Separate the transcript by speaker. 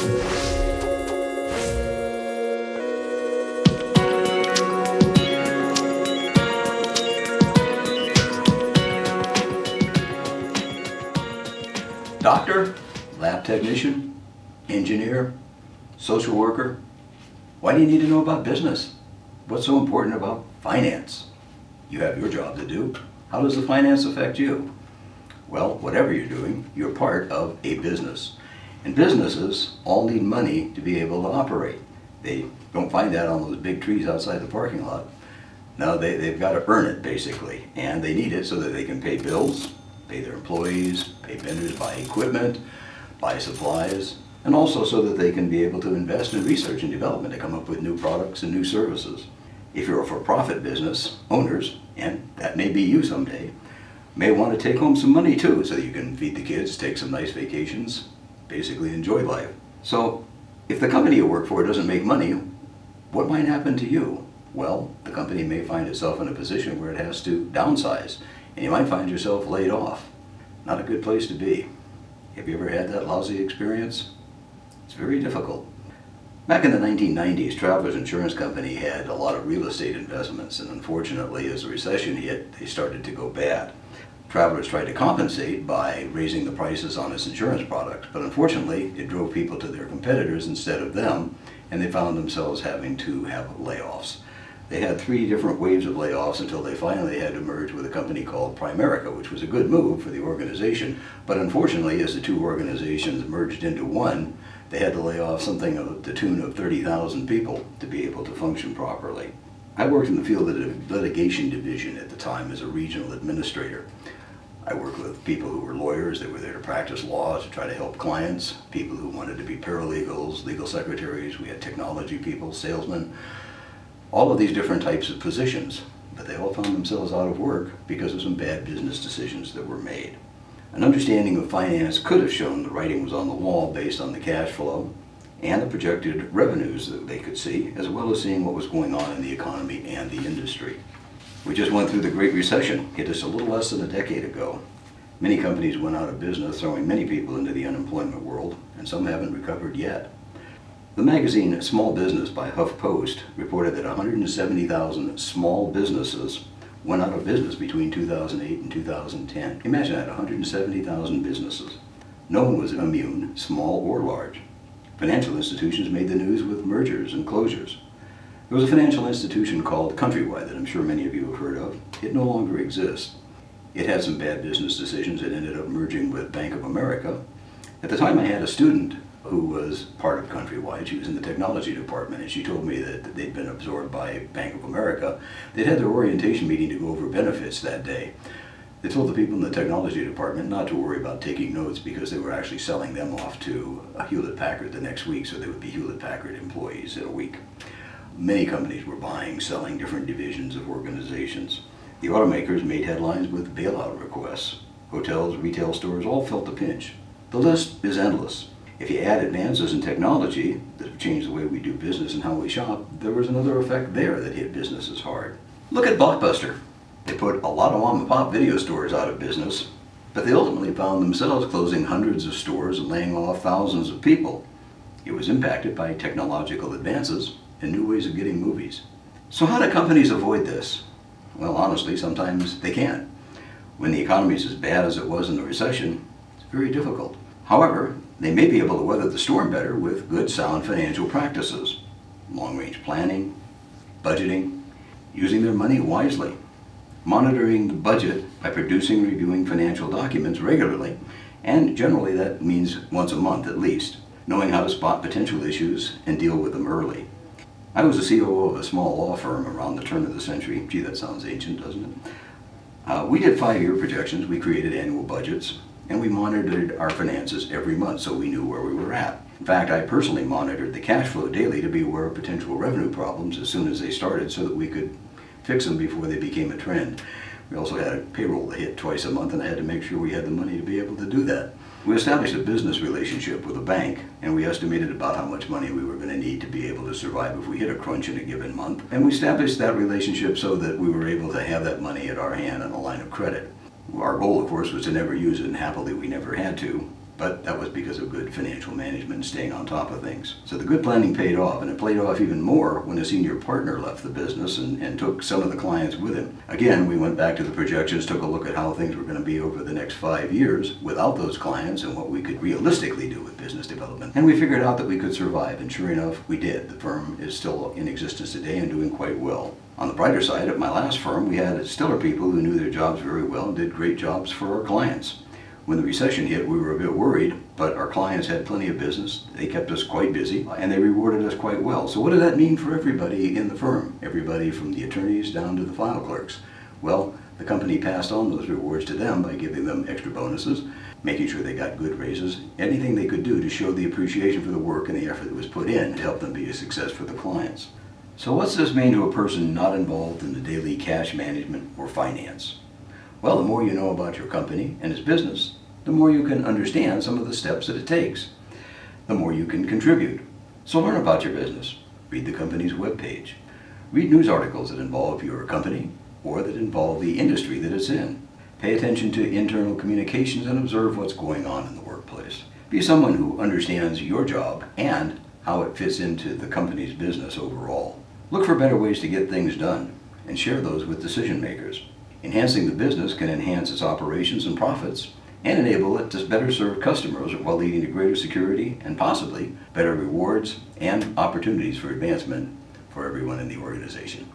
Speaker 1: Doctor, lab technician, engineer, social worker. Why do you need to know about business? What's so important about finance? You have your job to do. How does the finance affect you? Well, whatever you're doing, you're part of a business. And businesses all need money to be able to operate. They don't find that on those big trees outside the parking lot. No, they've got to earn it, basically. And they need it so that they can pay bills, pay their employees, pay vendors, buy equipment, buy supplies, and also so that they can be able to invest in research and development to come up with new products and new services. If you're a for-profit business, owners, and that may be you someday, may want to take home some money too so you can feed the kids, take some nice vacations, basically enjoy life. So if the company you work for doesn't make money, what might happen to you? Well, the company may find itself in a position where it has to downsize, and you might find yourself laid off. Not a good place to be. Have you ever had that lousy experience? It's very difficult. Back in the 1990s, Travelers Insurance Company had a lot of real estate investments, and unfortunately, as the recession hit, they started to go bad. Travelers tried to compensate by raising the prices on its insurance product, but unfortunately, it drove people to their competitors instead of them, and they found themselves having to have layoffs. They had 3 different waves of layoffs until they finally had to merge with a company called Primerica, which was a good move for the organization, but unfortunately, as the 2 organizations merged into one, they had to lay off something of the tune of 30,000 people to be able to function properly. I worked in the field of the litigation division at the time as a regional administrator. I worked with people who were lawyers that were there to practice law, to try to help clients, people who wanted to be paralegals, legal secretaries, we had technology people, salesmen, all of these different types of positions, but they all found themselves out of work because of some bad business decisions that were made. An understanding of finance could have shown the writing was on the wall based on the cash flow and the projected revenues that they could see, as well as seeing what was going on in the economy and the industry. We just went through the Great Recession, hit us a little less than a decade ago. Many companies went out of business, throwing many people into the unemployment world, and some haven't recovered yet. The magazine Small Business by HuffPost reported that 170,000 small businesses went out of business between 2008 and 2010. Imagine that, 170,000 businesses. No one was immune, small or large. Financial institutions made the news with mergers and closures. There was a financial institution called Countrywide that I'm sure many of you have heard of. It no longer exists. It had some bad business decisions. It ended up merging with Bank of America. At the time, I had a student who was part of Countrywide. She was in the technology department, and she told me that they'd been absorbed by Bank of America. They'd had their orientation meeting to go over benefits that day. They told the people in the technology department not to worry about taking notes because they were actually selling them off to Hewlett-Packard the next week, so they would be Hewlett-Packard employees in a week. Many companies were buying, selling different divisions of organizations. The automakers made headlines with bailout requests. Hotels, retail stores all felt the pinch. The list is endless. If you add advances in technology that have changed the way we do business and how we shop, there was another effect there that hit businesses hard. Look at Blockbuster. They put a lot of mom-and-pop video stores out of business, but they ultimately found themselves closing hundreds of stores and laying off thousands of people. It was impacted by technological advances and new ways of getting movies. So how do companies avoid this? Well, honestly, sometimes they can't. When the economy is as bad as it was in the recession, it's very difficult. However, they may be able to weather the storm better with good, sound financial practices, long-range planning, budgeting, using their money wisely, monitoring the budget by producing and reviewing financial documents regularly, and generally that means once a month at least, knowing how to spot potential issues and deal with them early. I was the COO of a small law firm around the turn of the century. Gee, that sounds ancient, doesn't it? We did 5-year projections, we created annual budgets, and we monitored our finances every month so we knew where we were at. In fact, I personally monitored the cash flow daily to be aware of potential revenue problems as soon as they started so that we could fix them before they became a trend. We also had a payroll that hit twice a month, and I had to make sure we had the money to be able to do that. We established a business relationship with a bank, and we estimated about how much money we were going to need to be able to survive if we hit a crunch in a given month. And we established that relationship so that we were able to have that money at our hand on a line of credit. Our goal, of course, was to never use it, and happily we never had to. But that was because of good financial management and staying on top of things. So the good planning paid off, and it paid off even more when a senior partner left the business and took some of the clients with him. Again, we went back to the projections, took a look at how things were going to be over the next 5 years without those clients and what we could realistically do with business development. And we figured out that we could survive, and sure enough, we did. The firm is still in existence today and doing quite well. On the brighter side, at my last firm, we had stellar people who knew their jobs very well and did great jobs for our clients. When the recession hit, we were a bit worried, but our clients had plenty of business. They kept us quite busy, and they rewarded us quite well. So what did that mean for everybody in the firm? Everybody from the attorneys down to the file clerks. Well, the company passed on those rewards to them by giving them extra bonuses, making sure they got good raises, anything they could do to show the appreciation for the work and the effort that was put in to help them be a success for the clients. So what's this mean to a person not involved in the daily cash management or finance? Well, the more you know about your company and its business, the more you can understand some of the steps that it takes. The more you can contribute. So learn about your business. Read the company's webpage. Read news articles that involve your company or that involve the industry that it's in. Pay attention to internal communications and observe what's going on in the workplace. Be someone who understands your job and how it fits into the company's business overall. Look for better ways to get things done and share those with decision makers. Enhancing the business can enhance its operations and profits and enable it to better serve customers while leading to greater security and possibly better rewards and opportunities for advancement for everyone in the organization.